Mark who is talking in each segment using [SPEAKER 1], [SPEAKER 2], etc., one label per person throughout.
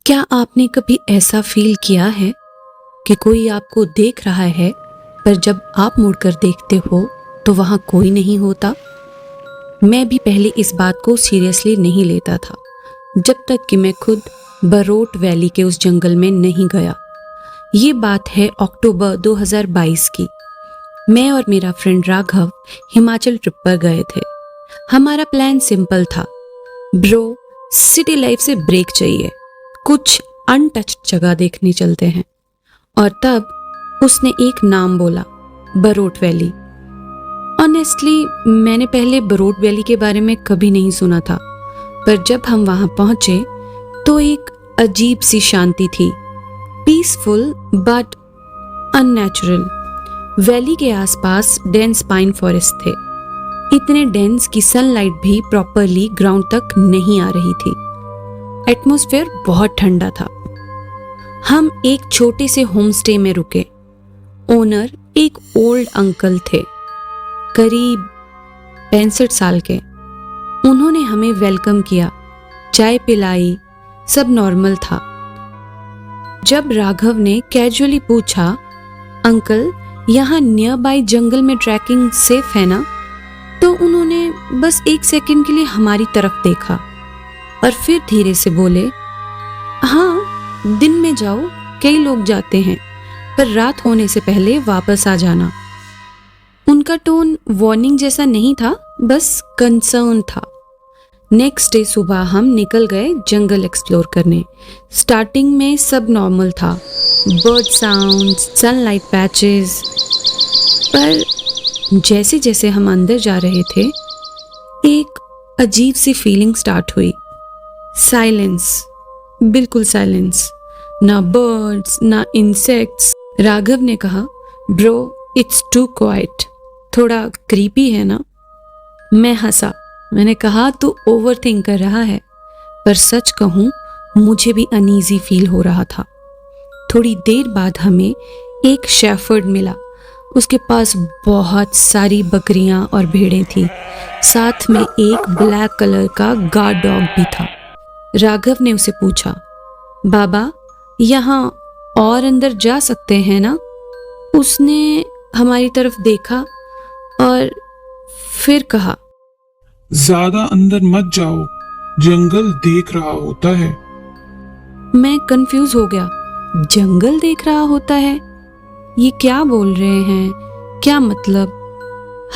[SPEAKER 1] क्या आपने कभी ऐसा फील किया है कि कोई आपको देख रहा है, पर जब आप मुड़कर देखते हो तो वहां कोई नहीं होता? मैं भी पहले इस बात को सीरियसली नहीं लेता था, जब तक कि मैं खुद बरोट वैली के उस जंगल में नहीं गया। ये बात है अक्टूबर 2022 की। मैं और मेरा फ्रेंड राघव हिमाचल ट्रिप पर गए थे। हमारा प्लान सिंपल था, ब्रो सिटी लाइफ से ब्रेक चाहिए, कुछ अनटच्ड जगह देखने चलते हैं। और तब उसने एक नाम बोला, बरोट वैली। ऑनेस्टली मैंने पहले बरोट वैली के बारे में कभी नहीं सुना था, पर जब हम वहां पहुंचे तो एक अजीब सी शांति थी, पीसफुल बट अननेचुरल। वैली के आसपास डेंस पाइन फॉरेस्ट थे, इतने डेंस कि सनलाइट भी प्रॉपरली ग्राउंड तक नहीं आ रही थी। एटमॉस्फेयर बहुत ठंडा था। हम एक छोटे से होम स्टे में रुके। ओनर एक ओल्ड अंकल थे, करीब 65 साल के। उन्होंने हमें वेलकम किया, चाय पिलाई, सब नॉर्मल था। जब राघव ने कैजुअली पूछा, अंकल यहाँ नियर बाय जंगल में ट्रैकिंग सेफ है ना, तो उन्होंने बस एक सेकंड के लिए हमारी तरफ देखा और फिर धीरे से बोले, हाँ दिन में जाओ, कई लोग जाते हैं, पर रात होने से पहले वापस आ जाना। उनका टोन वार्निंग जैसा नहीं था, बस कंसर्न था। नेक्स्ट डे सुबह हम निकल गए जंगल एक्सप्लोर करने। स्टार्टिंग में सब नॉर्मल था, बर्ड साउंड्स, सनलाइट पैचेस, पर जैसे जैसे हम अंदर जा रहे थे एक अजीब सी फीलिंग स्टार्ट हुई। साइलेंस, बिल्कुल साइलेंस, ना बर्ड्स ना इंसेक्ट्स। राघव ने कहा, ब्रो इट्स टू क्वाइट, थोड़ा क्रीपी है ना? मैं हंसा। मैंने कहा तू ओवरथिंक कर रहा है, पर सच कहूं मुझे भी अनईजी फील हो रहा था। थोड़ी देर बाद हमें एक शेफर्ड मिला। उसके पास बहुत सारी बकरियां और भेड़ें थी, साथ में एक ब्लैक कलर का गार्ड डॉग भी था। राघव ने उसे पूछा, बाबा यहाँ और अंदर जा सकते हैं ना? उसने हमारी तरफ देखा और फिर कहा,
[SPEAKER 2] ज्यादा अंदर मत जाओ, जंगल देख रहा होता है।
[SPEAKER 1] मैं कंफ्यूज हो गया। जंगल देख रहा होता है? ये क्या बोल रहे हैं? क्या मतलब?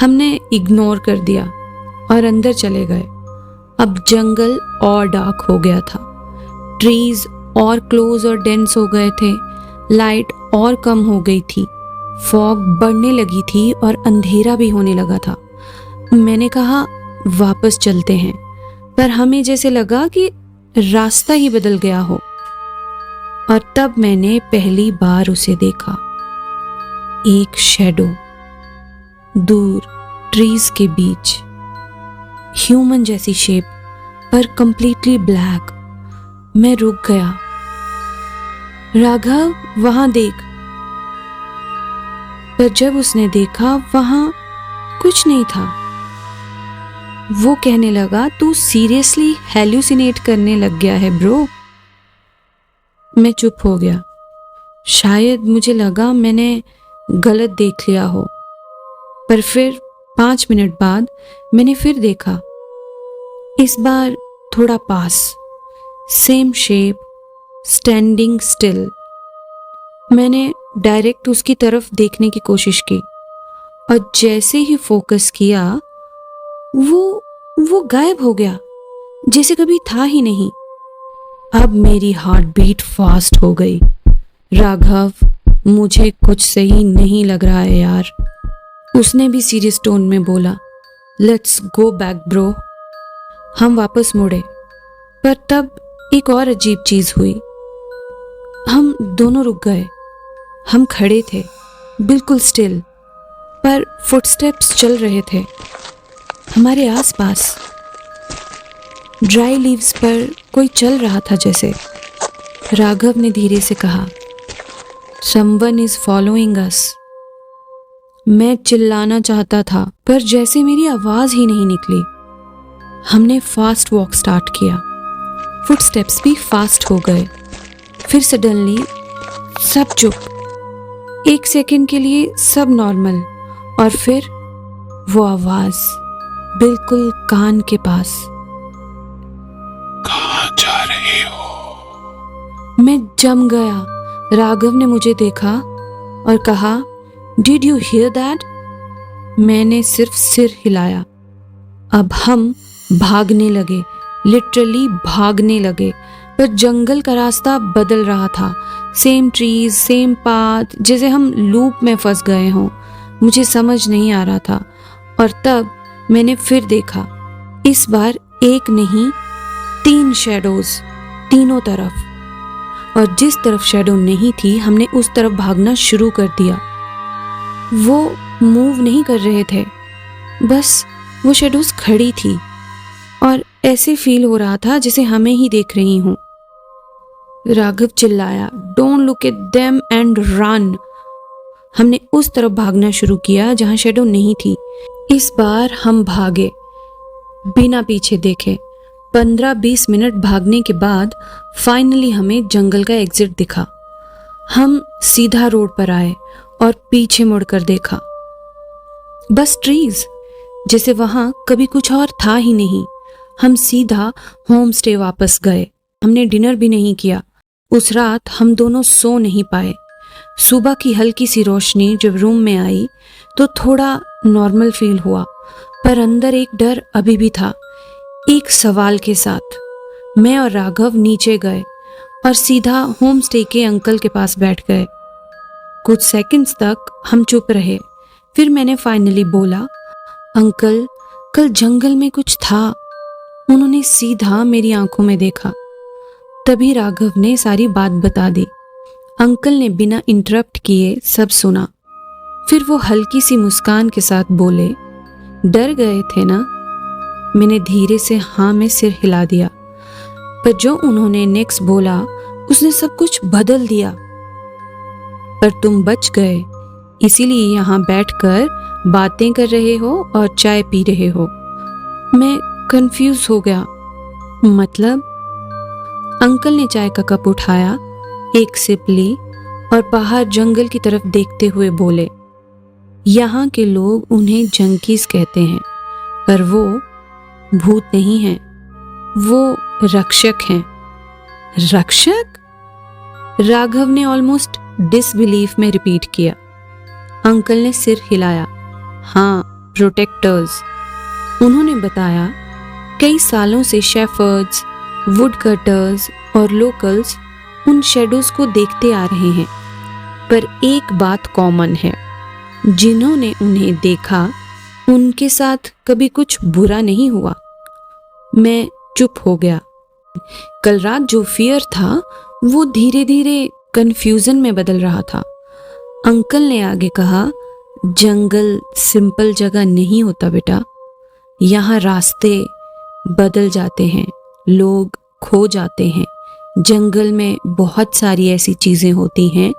[SPEAKER 1] हमने इग्नोर कर दिया और अंदर चले गए। अब जंगल और डार्क हो गया था, ट्रीज और क्लोज और डेंस हो गए थे, लाइट और कम हो गई थी, फॉग बढ़ने लगी थी और अंधेरा भी होने लगा था। मैंने कहा वापस चलते हैं, पर हमें जैसे लगा कि रास्ता ही बदल गया हो। और तब मैंने पहली बार उसे देखा, एक शैडो दूर ट्रीज के बीच, ह्यूमन जैसी शेप पर कंप्लीटली ब्लैक। मैं रुक गया। राघव वहां देख। पर जब उसने देखा वहां कुछ नहीं था। वो कहने लगा, तू सीरियसली हेल्यूसिनेट करने लग गया है ब्रो। मैं चुप हो गया। शायद मुझे लगा मैंने गलत देख लिया हो। पर फिर 5 मिनट बाद मैंने फिर देखा, इस बार थोड़ा पास, सेम शेप, स्टैंडिंग स्टिल। मैंने डायरेक्ट उसकी तरफ देखने की कोशिश की और जैसे ही फोकस किया वो गायब हो गया, जैसे कभी था ही नहीं। अब मेरी हार्ट बीट फास्ट हो गई। राघव, मुझे कुछ सही नहीं लग रहा है यार। उसने भी सीरियस टोन में बोला, लेट्स गो बैक ब्रो। हम वापस मुड़े, पर तब एक और अजीब चीज हुई। हम दोनों रुक गए। हम खड़े थे, बिल्कुल स्टिल, पर फुटस्टेप्स चल रहे थे हमारे आसपास। ड्राई लीव्स पर कोई चल रहा था जैसे। राघव ने धीरे से कहा, समवन इज फॉलोइंग अस। मैं चिल्लाना चाहता था, पर जैसे मेरी आवाज ही नहीं निकली। हमने फास्ट वॉक स्टार्ट किया। फुटस्टेप्स भी फास्ट हो गए। फिर सडनली सब चुप। एक सेकंड के लिए सब नॉर्मल, और फिर वो आवाज बिल्कुल कान के पास।
[SPEAKER 2] कहाँ जा रहे हो?
[SPEAKER 1] मैं जम गया। राघव ने मुझे देखा और कहा, डिड यू हियर दैट? मैंने सिर्फ सिर हिलाया। अब हम भागने लगे, लिटरली भागने लगे, पर जंगल का रास्ता बदल रहा था। सेम ट्रीज, सेम पाथ, जैसे हम लूप में फंस गए हों। मुझे समझ नहीं आ रहा था। और तब मैंने फिर देखा, इस बार एक नहीं 3 शैडोज, तीनों तरफ। और जिस तरफ शैडो नहीं थी, हमने उस तरफ भागना शुरू कर दिया। वो मूव नहीं कर रहे थे, बस वो शैडोज खड़ी थी और ऐसे फील हो रहा था जैसे हमें ही देख रही हूं। राघव चिल्लाया, don't look at them and run. हमने उस तरफ भागना शुरू किया जहां शैडो नहीं थी। इस बार हम भागे बिना पीछे देखे। 15-20 मिनट भागने के बाद फाइनली हमें जंगल का एग्जिट दिखा। हम सीधा रोड पर आए और पीछे मुड़कर देखा, बस ट्रीज, जैसे वहां कभी कुछ और था ही नहीं। हम सीधा होम स्टे वापस गए। हमने डिनर भी नहीं किया। उस रात हम दोनों सो नहीं पाए। सुबह की हल्की सी रोशनी जब रूम में आई तो थोड़ा नॉर्मल फील हुआ, पर अंदर एक डर अभी भी था। एक सवाल के साथ मैं और राघव नीचे गए और सीधा होम स्टे के अंकल के पास बैठ गए। कुछ सेकंड्स तक हम चुप रहे। फिर मैंने फाइनली बोला, अंकल, कल जंगल में कुछ था। उन्होंने सीधा मेरी आंखों में देखा। तभी राघव ने सारी बात बता दी। अंकल ने बिना इंटरप्ट किए सब सुना। फिर वो हल्की सी मुस्कान के साथ बोले, डर गए थे ना? मैंने धीरे से हाँ में सिर हिला दिया, पर जो उन्होंने नेक्स्ट बोला उसने सब कुछ बदल दिया। पर तुम बच गए, इसीलिए यहाँ बैठकर बातें कर रहे हो और चाय पी रहे हो। मैं कंफ्यूज हो गया। मतलब? अंकल ने चाय का कप उठाया, एक सिप ली और बाहर जंगल की तरफ देखते हुए बोले, यहाँ के लोग उन्हें जंकीज कहते हैं, पर वो भूत नहीं हैं, वो रक्षक हैं। रक्षक? राघव ने ऑलमोस्ट डिसबिलीफ में रिपीट किया। अंकल ने सिर हिलाया, हाँ, प्रोटेक्टर्स। उन्होंने बताया, कई सालों से शेफर्ड्स, वुड कटर्स और लोकल्स उन शेडोज को देखते आ रहे हैं, पर एक बात कॉमन है, जिन्होंने उन्हें देखा उनके साथ कभी कुछ बुरा नहीं हुआ। मैं चुप हो गया। कल रात जो फियर था वो धीरे धीरे कंफ्यूजन में बदल रहा था। अंकल ने आगे कहा, जंगल सिंपल जगह नहीं होता बेटा। यहाँ रास्ते बदल जाते हैं, लोग खो जाते हैं। जंगल में बहुत सारी ऐसी चीजें होती हैं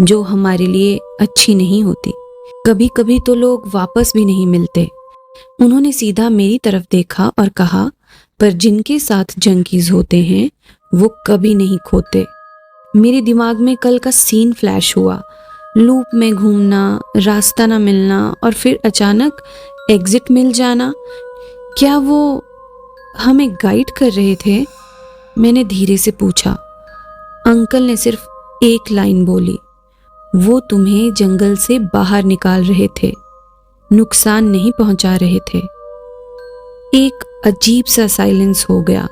[SPEAKER 1] जो हमारे लिए अच्छी नहीं होती। कभी कभी तो लोग वापस भी नहीं मिलते। उन्होंने सीधा मेरी तरफ देखा और कहा, पर जिनके साथ जंकीज होते हैं वो कभी नहीं खोते। मेरे दिमाग में कल का सीन फ्लैश हुआ, लूप में घूमना, रास्ता ना मिलना और फिर अचानक एग्जिट मिल जाना। क्या वो हमें गाइड कर रहे थे? मैंने धीरे से पूछा। अंकल ने सिर्फ एक लाइन बोली, वो तुम्हें जंगल से बाहर निकाल रहे थे, नुकसान नहीं पहुंचा रहे थे। एक अजीब सा साइलेंस हो गया।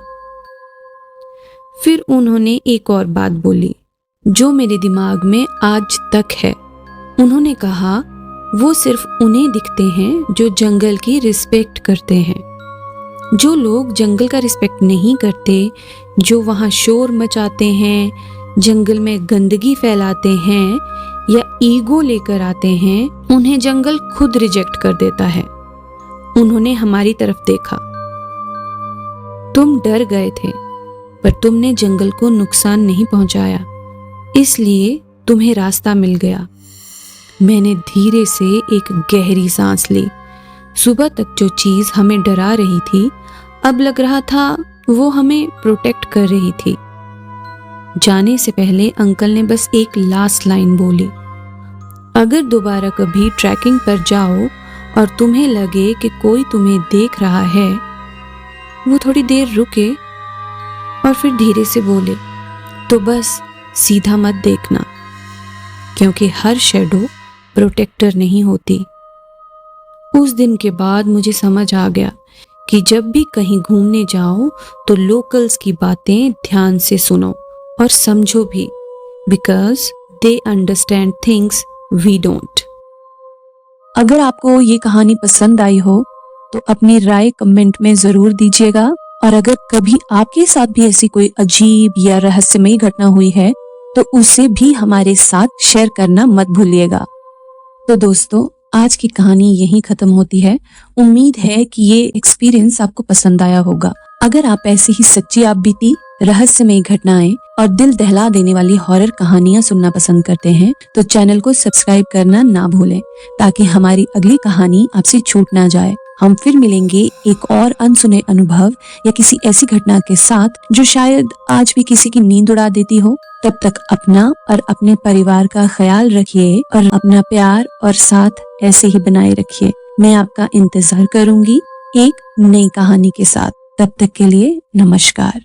[SPEAKER 1] फिर उन्होंने एक और बात बोली जो मेरे दिमाग में आज तक है। उन्होंने कहा, वो सिर्फ उन्हें दिखते हैं जो जंगल की रिस्पेक्ट करते हैं। जो लोग जंगल का रिस्पेक्ट नहीं करते, जो वहाँ शोर मचाते हैं, जंगल में गंदगी फैलाते हैं या ईगो लेकर आते हैं, उन्हें जंगल खुद रिजेक्ट कर देता है। उन्होंने हमारी तरफ देखा। तुम डर गए थे, पर तुमने जंगल को नुकसान नहीं पहुंचाया, इसलिए तुम्हें रास्ता मिल गया। मैंने धीरे से एक गहरी सांस ली। सुबह तक जो चीज हमें डरा रही थी, अब लग रहा था वो हमें प्रोटेक्ट कर रही थी। जाने से पहले अंकल ने बस एक लास्ट लाइन बोली, अगर दोबारा कभी ट्रैकिंग पर जाओ और तुम्हें लगे कि कोई तुम्हें देख रहा है, वो थोड़ी देर रुके और फिर धीरे से बोले, तो बस सीधा मत देखना, क्योंकि हर शैडो प्रोटेक्टर नहीं होती। उस दिन के बाद मुझे समझ आ गया कि जब भी कहीं घूमने जाओ तो लोकल्स की बातें ध्यान से सुनो और समझो भी, because they understand things we don't.
[SPEAKER 3] अगर आपको ये कहानी पसंद आई हो तो अपनी राय कमेंट में जरूर दीजिएगा, और अगर कभी आपके साथ भी ऐसी कोई अजीब या रहस्यमयी घटना हुई है तो उसे भी हमारे साथ शेयर करना मत भूलिएगा। तो दोस्तों, आज की कहानी यहीं खत्म होती है। उम्मीद है कि ये एक्सपीरियंस आपको पसंद आया होगा। अगर आप ऐसी ही सच्ची आप बीती रहस्यमयी घटनाएं और दिल दहला देने वाली हॉरर कहानियां सुनना पसंद करते हैं तो चैनल को सब्सक्राइब करना ना भूलें, ताकि हमारी अगली कहानी आपसे छूट ना जाए। हम फिर मिलेंगे एक और अनसुने अनुभव या किसी ऐसी घटना के साथ जो शायद आज भी किसी की नींद उड़ा देती हो। तब तक अपना और अपने परिवार का ख्याल रखिए और अपना प्यार और साथ ऐसे ही बनाए रखिए। मैं आपका इंतजार करूंगी एक नई कहानी के साथ। तब तक के लिए नमस्कार।